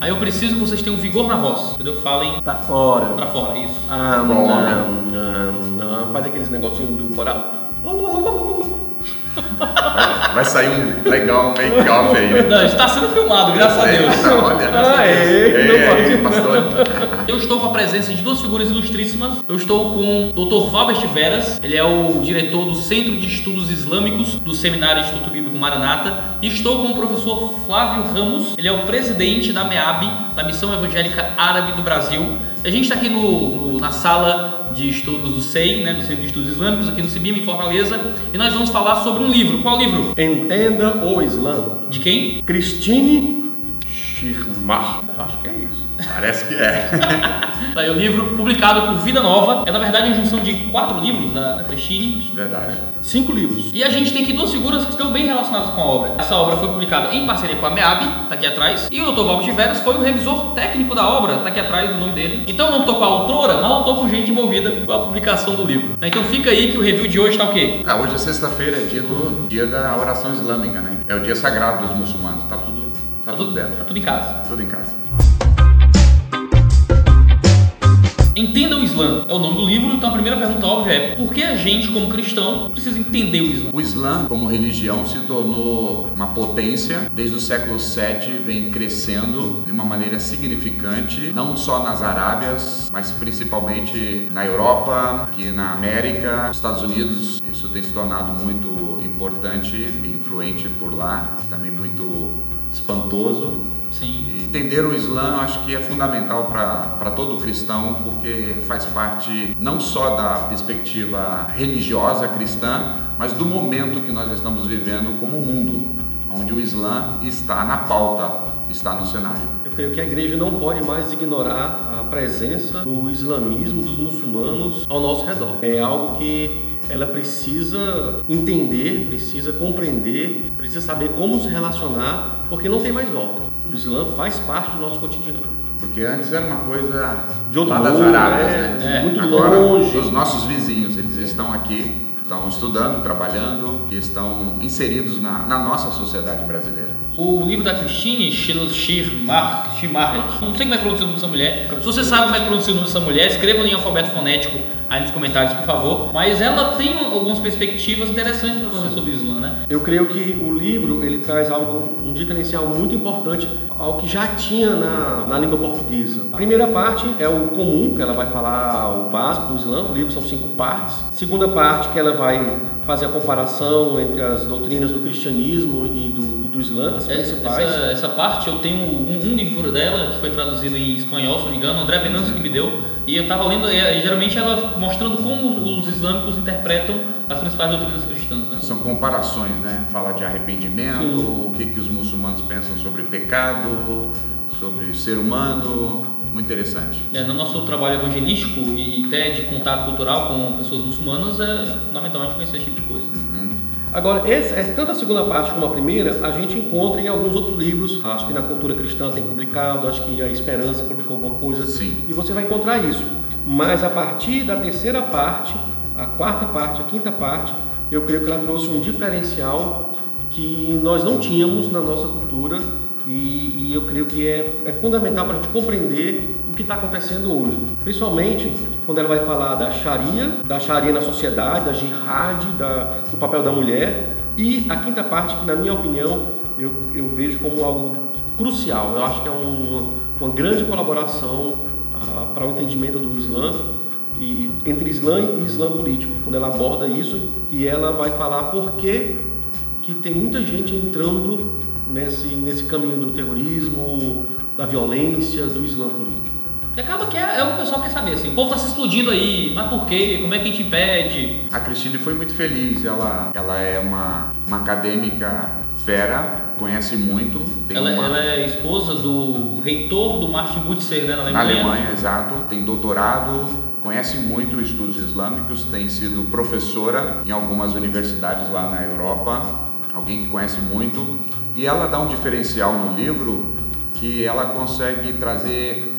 Aí eu preciso que vocês tenham vigor na voz, entendeu? Falem Pra fora. pra fora, isso. Não. Faz aqueles negocinhos do coral. Vai sair um legal make-off aí. Não, está sendo filmado, graças a Deus. Olha. Pastor. Eu estou com a presença de duas figuras ilustríssimas. Eu estou com o Dr. Valbert Veras, ele é o diretor do Centro de Estudos Islâmicos do Seminário Instituto Bíblico Maranata. E estou com o professor Flávio Ramos, ele é o presidente da MEAB, da Missão Evangélica Árabe do Brasil. A gente está aqui na sala de estudos do SEI, né, do Centro de Estudos Islâmicos, aqui no CIBIM, em Fortaleza, e nós vamos falar sobre um livro. Qual livro? Entenda o Islã. De quem? Christine Schirmach. Acho que é isso. Parece que é. Tá aí o livro publicado por Vida Nova. É na verdade uma junção de 4 livros da Christine. Verdade. 5 livros. E a gente tem aqui duas figuras que estão bem relacionadas com a obra. Essa obra foi publicada em parceria com a MEAB, tá aqui atrás. E o Dr. Valbert Veras foi o revisor técnico da obra, tá aqui atrás o nome dele. Então eu não tô com a autora, mas eu tô com gente envolvida com a publicação do livro. Então fica aí que o review de hoje tá o quê? Hoje é sexta-feira, é dia da oração islâmica, né? É o dia sagrado dos muçulmanos. Tá tudo dentro. Tá tudo em casa. Tudo em casa. Entenda o Islã é o nome do livro, então a primeira pergunta óbvia é: por que a gente, como cristão, precisa entender o Islã? O Islã, como religião, se tornou uma potência. Desde o século VII vem crescendo de uma maneira significante, não só nas Arábias, mas principalmente na Europa, aqui na América, nos Estados Unidos. Isso tem se tornado muito importante e influente por lá, também muito espantoso. Sim. E entender o Islã, eu acho que é fundamental para todo cristão, porque faz parte não só da perspectiva religiosa cristã, mas do momento que nós estamos vivendo como mundo, onde o Islã está na pauta, está no cenário. Eu creio que a igreja não pode mais ignorar a presença do islamismo, dos muçulmanos ao nosso redor. É algo que ela precisa entender, precisa compreender, precisa saber como se relacionar, porque não tem mais volta. O Islã faz parte do nosso cotidiano. Porque antes era uma coisa de outro lá das mundo, Arábias, né? Muito Agora, longe. Os nossos vizinhos, eles estão aqui, estão estudando, trabalhando e estão inseridos na nossa sociedade brasileira. O livro da Christine Schirmach, não sei como é que pronuncia o nome dessa mulher. Se você sabe como é que pronuncia o nome dessa mulher, escreva em alfabeto fonético aí nos comentários, por favor. Mas ela tem algumas perspectivas interessantes para fazer sobre o Islã, né? Eu creio que o livro ele traz um diferencial muito importante ao que já tinha na língua portuguesa. A primeira parte é o comum, que ela vai falar o básico do Islã. O livro são 5 partes. Segunda parte, que ela vai fazer a comparação entre as doutrinas do cristianismo e do Islã, as principais. Essa parte eu tenho um livro dela que foi traduzido em espanhol, se não me engano, André Venâncio que me deu, e eu estava lendo, geralmente ela mostrando como os islâmicos interpretam as principais doutrinas cristãs, né? São comparações, né? Fala de arrependimento, o que os muçulmanos pensam sobre pecado, sobre ser humano, muito interessante. No nosso trabalho evangelístico e até de contato cultural com pessoas muçulmanas é fundamental a gente conhecer esse tipo de coisa. Agora, tanto a segunda parte como a primeira, a gente encontra em alguns outros livros. Acho que na Cultura Cristã tem publicado, acho que a Esperança publicou alguma coisa. Sim. E você vai encontrar isso. Mas a partir da terceira parte, a quarta parte, a quinta parte, eu creio que ela trouxe um diferencial que nós não tínhamos na nossa cultura e eu creio que é fundamental para a gente compreender o que está acontecendo hoje. Principalmente quando ela vai falar da Sharia na sociedade, da jihad, do papel da mulher. E a quinta parte, que na minha opinião, eu vejo como algo crucial. Eu acho que é uma grande colaboração para o entendimento do Islã, entre Islã e Islã político, quando ela aborda isso, e ela vai falar por que tem muita gente entrando nesse caminho do terrorismo, da violência, do Islã político. E acaba que é o que o pessoal quer saber, assim, o povo está se explodindo aí, mas por quê? Como é que a gente impede? A Christine foi muito feliz, ela é uma acadêmica fera, conhece muito. Ela é esposa do reitor do Martin Butzer, né, na Alemanha. Na Alemanha, exato. Tem doutorado, conhece muito estudos islâmicos, tem sido professora em algumas universidades lá na Europa, alguém que conhece muito. E ela dá um diferencial no livro que ela consegue trazer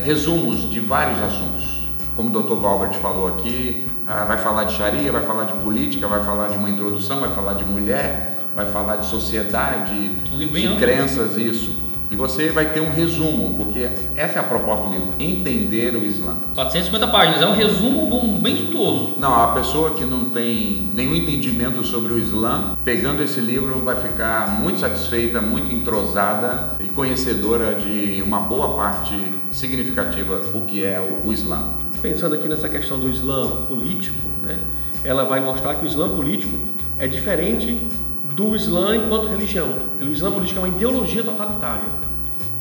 resumos de vários assuntos. Como o Dr. Valbert falou aqui, vai falar de Sharia, vai falar de política, vai falar de uma introdução, vai falar de mulher, vai falar de sociedade, de crenças, isso. E você vai ter um resumo, porque essa é a proposta do livro, entender o Islã. 450 páginas, é um resumo bem suntuoso. Não, a pessoa que não tem nenhum entendimento sobre o Islã, pegando esse livro vai ficar muito satisfeita, muito entrosada e conhecedora de uma boa parte significativa do que é o Islã. Pensando aqui nessa questão do Islã político, né, ela vai mostrar que o Islã político é diferente do Islã enquanto religião. O Islã político é uma ideologia totalitária,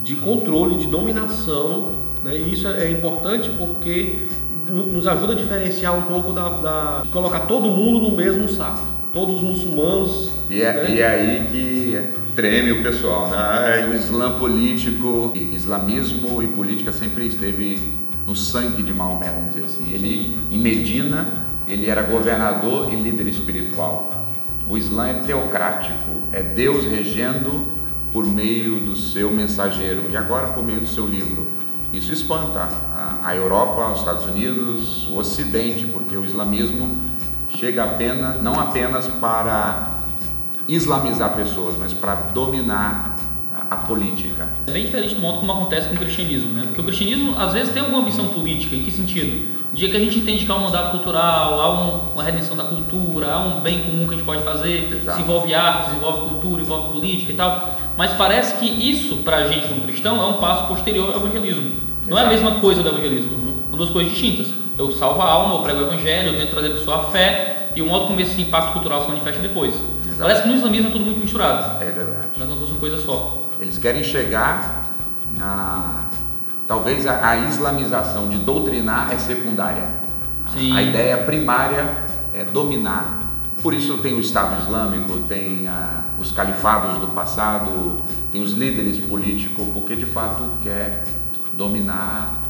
de controle, de dominação, né? E isso é importante porque nos ajuda a diferenciar um pouco de colocar todo mundo no mesmo saco, todos os muçulmanos. E é aí que treme o pessoal, né? O Islã político, islamismo e política sempre esteve no sangue de Maomé, vamos dizer assim. Ele, em Medina, ele era governador e líder espiritual. O Islã é teocrático, é Deus regendo por meio do seu mensageiro e agora por meio do seu livro. Isso espanta a Europa, os Estados Unidos, o Ocidente, porque o islamismo chega não apenas para islamizar pessoas, mas para dominar a política. É bem diferente do modo como acontece com o cristianismo, né? Porque o cristianismo às vezes tem alguma ambição política. Em que sentido? No dia que a gente entende que há um mandato cultural, há uma redenção da cultura, há um bem comum que a gente pode fazer, Exato. Se envolve arte, se envolve cultura, envolve política e tal. Mas parece que isso, pra gente como cristão, é um passo posterior ao evangelismo. Não é a mesma coisa do evangelismo. São duas coisas distintas. Eu salvo a alma, eu prego o evangelho, eu tento trazer a pessoa à fé e o modo como esse impacto cultural se manifesta depois. Exato. Parece que no islamismo é tudo muito misturado. É verdade. Mas não fosse uma coisa só. Eles querem chegar talvez a islamização de doutrinar é secundária. Sim. A ideia primária é dominar. Por isso tem o Estado Islâmico, tem os califados do passado, tem os líderes políticos, porque de fato quer dominar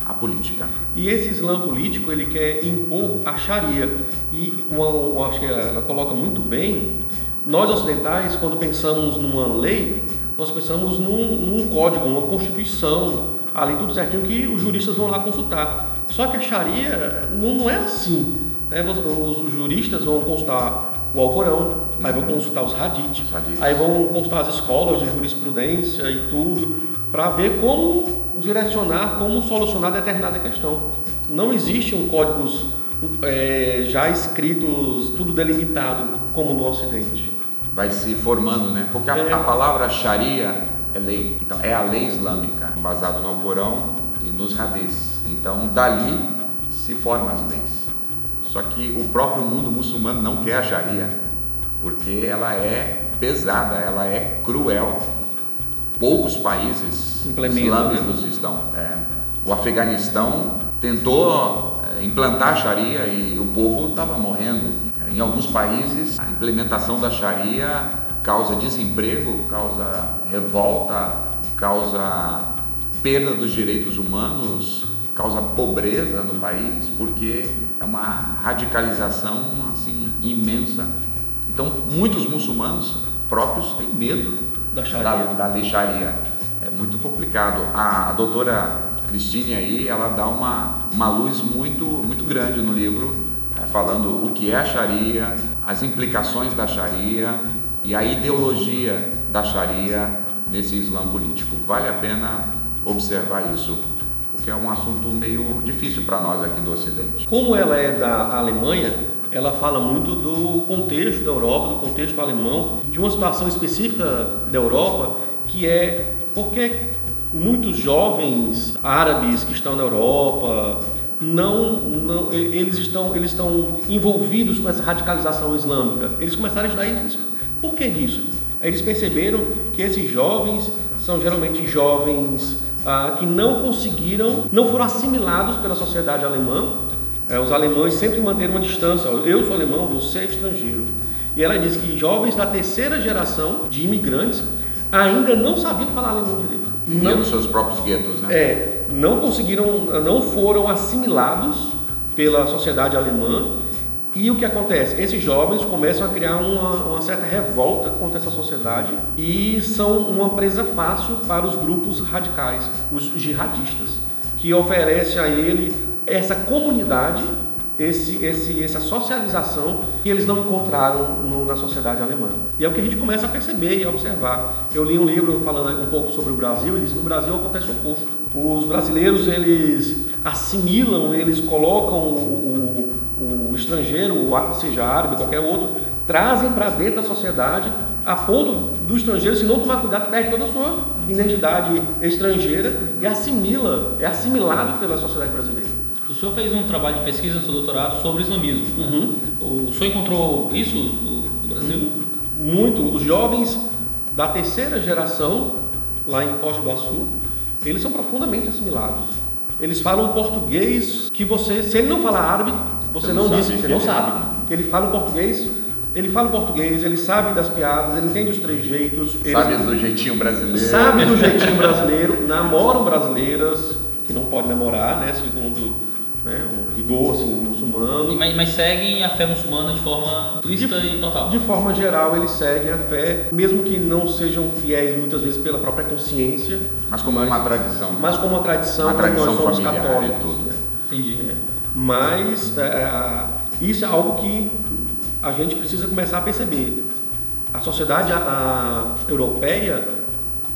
a política. E esse Islã político, ele quer impor a Sharia. E eu acho que ela coloca muito bem, nós ocidentais, quando pensamos numa lei, nós pensamos num código, numa constituição, ali tudo certinho que os juristas vão lá consultar. Só que a Sharia não é assim, né? Os juristas vão consultar o Alcorão, aí vão consultar os hadiths, aí vão consultar as escolas de jurisprudência e tudo, para ver como direcionar, como solucionar determinada questão. Não existe um códigos já escritos, tudo delimitado, como no Ocidente. Vai se formando, né? Porque a palavra Sharia é lei. Então, é a lei islâmica, baseada no Alcorão e nos hadiths. Então, dali se formam as leis. Só que o próprio mundo muçulmano não quer a Sharia, porque ela é pesada, ela é cruel. Poucos países islâmicos estão. O Afeganistão tentou implantar a Sharia e o povo estava morrendo. Em alguns países, a implementação da Sharia causa desemprego, causa revolta, causa perda dos direitos humanos, causa pobreza no país, porque é uma radicalização assim imensa. Então, muitos muçulmanos próprios têm medo da lei Sharia. É muito complicado. A doutora Cristine aí, ela dá uma luz muito grande no livro, falando o que é a Sharia, as implicações da Sharia e a ideologia da Sharia nesse Islã político. Vale a pena observar isso, porque é um assunto meio difícil para nós aqui do Ocidente. Como ela é da Alemanha, ela fala muito do contexto da Europa, do contexto alemão, de uma situação específica da Europa, que é porque muitos jovens árabes que estão na Europa, eles estão envolvidos com essa radicalização islâmica. Eles começaram a estudar isso. Por que disso? Aí eles perceberam que esses jovens são geralmente jovens que não foram assimilados pela sociedade alemã. Os alemães sempre manteram uma distância. Eu sou alemão, você é estrangeiro. E ela diz que jovens da terceira geração de imigrantes ainda não sabiam falar alemão direito. Viviam nos seus próprios guetos, né? Não foram assimilados pela sociedade alemã. E o que acontece? Esses jovens começam a criar uma certa revolta contra essa sociedade e são uma presa fácil para os grupos radicais, os jihadistas, que oferecem a ele essa comunidade. essa socialização que eles não encontraram na sociedade alemã. E é o que a gente começa a perceber e a observar. Eu li um livro falando um pouco sobre o Brasil, e diz que no Brasil acontece o oposto. Os brasileiros, eles assimilam, eles colocam o estrangeiro, seja árabe, qualquer outro, trazem para dentro da sociedade, a ponto do estrangeiro, se não tomar cuidado, perde toda a sua identidade estrangeira e é assimilado pela sociedade brasileira. O senhor fez um trabalho de pesquisa no seu doutorado sobre o islamismo. Né? O senhor encontrou isso no Brasil? Muito. Os jovens da terceira geração, lá em Foz do Iguaçu, eles são profundamente assimilados. Eles falam português que você, se ele não falar árabe, você não sabe. Ele fala português, ele sabe das piadas, ele entende os trejeitos. Sabe do jeitinho brasileiro. Sabe do jeitinho brasileiro, namoram brasileiras, que não pode namorar, né, segundo um rigor assim, muçulmano. Mas seguem a fé muçulmana de forma explícita e total? De forma geral, eles seguem a fé, mesmo que não sejam fiéis muitas vezes pela própria consciência. Mas como uma tradição. Mas como uma tradição, uma tradição nós somos familiar católicos. E tudo. Né? Entendi. Mas isso é algo que a gente precisa começar a perceber. A sociedade europeia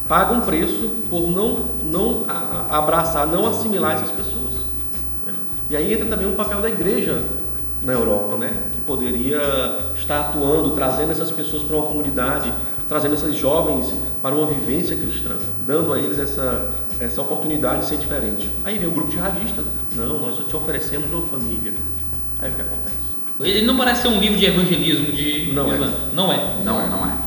paga um preço por não abraçar, não assimilar essas pessoas. Né? E aí entra também o papel da igreja na Europa, né? Que poderia estar atuando, trazendo essas pessoas para uma comunidade, trazendo esses jovens para uma vivência cristã, dando a eles essa oportunidade de ser diferente. Aí vem um grupo jihadista, não, nós te oferecemos uma família. Aí o que acontece? Ele não parece ser um livro de evangelismo de Não é. Não é.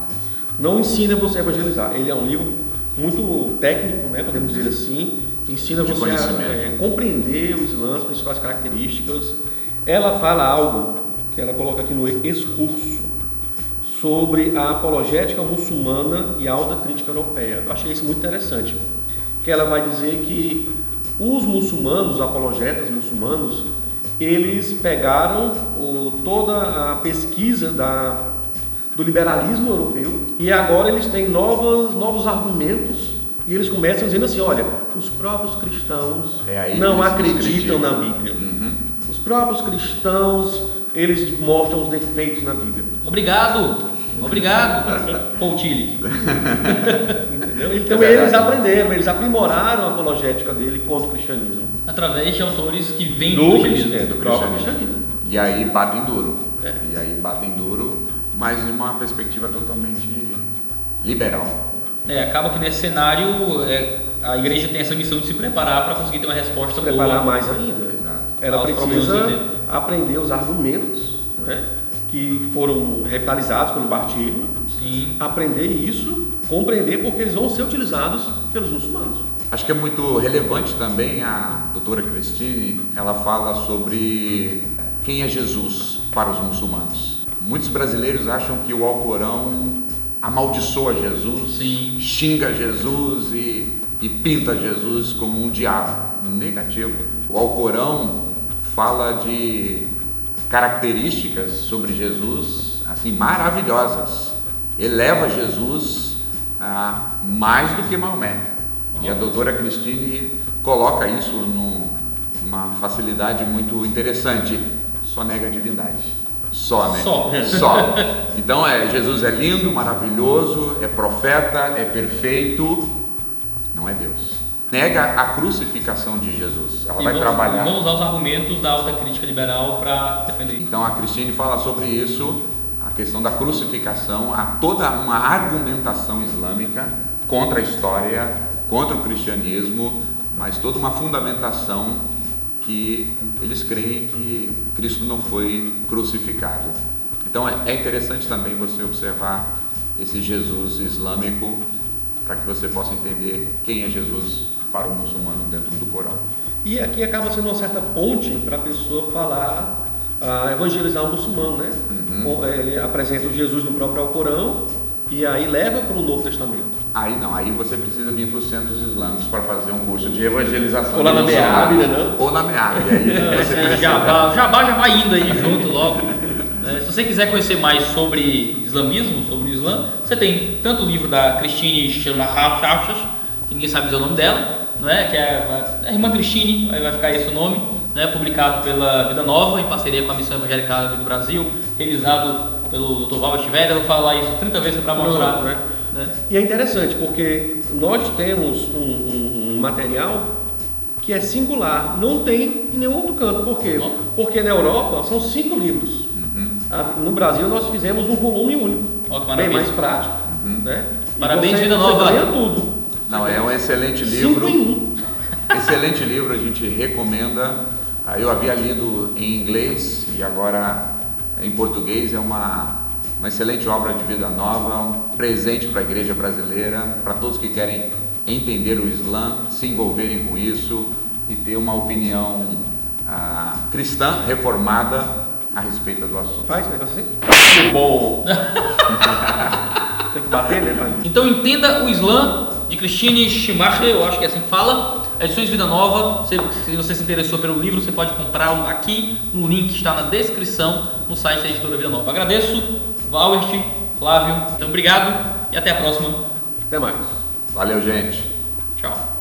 Não ensina você a evangelizar. Ele é um livro muito técnico, né, podemos dizer assim. Ensina você a compreender o Islã, as principais características. Ela fala algo que ela coloca aqui no excurso sobre a apologética muçulmana e a alta crítica europeia. Eu achei isso muito interessante. Que ela vai dizer que os muçulmanos, os apologetas muçulmanos, eles pegaram toda a pesquisa do liberalismo europeu e agora eles têm novos argumentos e eles começam dizendo assim, olha, os próprios cristãos não acreditam na Bíblia. Os próprios cristãos, eles mostram os defeitos na Bíblia. Obrigado, Paul Tillich. Entendeu? Então eles aprimoraram a apologética dele contra o cristianismo. Através de autores que vêm do cristianismo. E aí batem duro. Mas de uma perspectiva totalmente liberal. Acaba que nesse cenário a igreja tem essa missão de se preparar para conseguir ter uma resposta boa. Preparar mais ainda. Exato. Ela precisa aprender os argumentos, né, que foram revitalizados pelo Bartilo. Sim. Aprender isso, compreender porque eles vão ser utilizados pelos muçulmanos. Acho que é muito relevante também a doutora Cristine, ela fala sobre quem é Jesus para os muçulmanos. Muitos brasileiros acham que o Alcorão amaldiçoa Jesus, sim, xinga Jesus e pinta Jesus como um diabo. Negativo. O Alcorão fala de características sobre Jesus assim maravilhosas. Eleva Jesus a mais do que Maomé. E a doutora Cristine coloca isso numa facilidade muito interessante. Só nega a divindade. Só. Então Jesus é lindo, maravilhoso, é profeta, é perfeito, não é Deus. Nega a crucificação de Jesus. Ela vai trabalhar. Vamos usar os argumentos da alta crítica liberal para defender. Então a Cristine fala sobre isso, a questão da crucificação, há toda uma argumentação islâmica contra a história, contra o cristianismo, mas toda uma fundamentação que eles creem que Cristo não foi crucificado. Então é interessante também você observar esse Jesus islâmico para que você possa entender quem é Jesus para o muçulmano dentro do Corão. E aqui acaba sendo uma certa ponte para a pessoa falar, evangelizar o muçulmano, né? Ele apresenta o Jesus no próprio Alcorão e aí leva para o Novo Testamento. Aí você precisa vir para os centros islâmicos para fazer um curso de evangelização. Ou lá na MEAB, né? Ou na MEAB. Jabá já vai indo aí junto logo. Se você quiser conhecer mais sobre islamismo, sobre o Islã, você tem tanto o livro da Cristine Shalahachas, que ninguém sabe dizer o nome dela, não é? Que é a irmã Cristine, aí vai ficar esse o nome. né, publicado pela Vida Nova, em parceria com a Missão Evangélica Árabe do Brasil, revisado pelo Dr. Valbert Veras. Eu vou falar isso 30 vezes para mostrar. Né? E é interessante porque nós temos um material que é singular, não tem em nenhum outro canto. Por quê? Porque na Europa são 5 livros. No Brasil nós fizemos um volume único, bem mais prático. Né? Parabéns, Vida Nova! Você ganha tudo. Não, é um excelente livro. 5 em 1. Excelente livro, a gente recomenda. Eu havia lido em inglês e agora em português. É uma excelente obra de Vida Nova, um presente para a igreja brasileira, para todos que querem entender o Islã, se envolverem com isso e ter uma opinião cristã reformada a respeito do assunto. Faz esse negócio assim? Que bom! Tem que bater, né, pai? Então entenda o Islã, de Christine Schumacher, eu acho que é assim que fala. Edições Vida Nova. Se você se interessou pelo livro, você pode comprá-lo aqui no link que está na descrição no site da Editora Vida Nova. Agradeço, Valbert, Flávio. Então obrigado e até a próxima. Até mais. Valeu, gente. Tchau.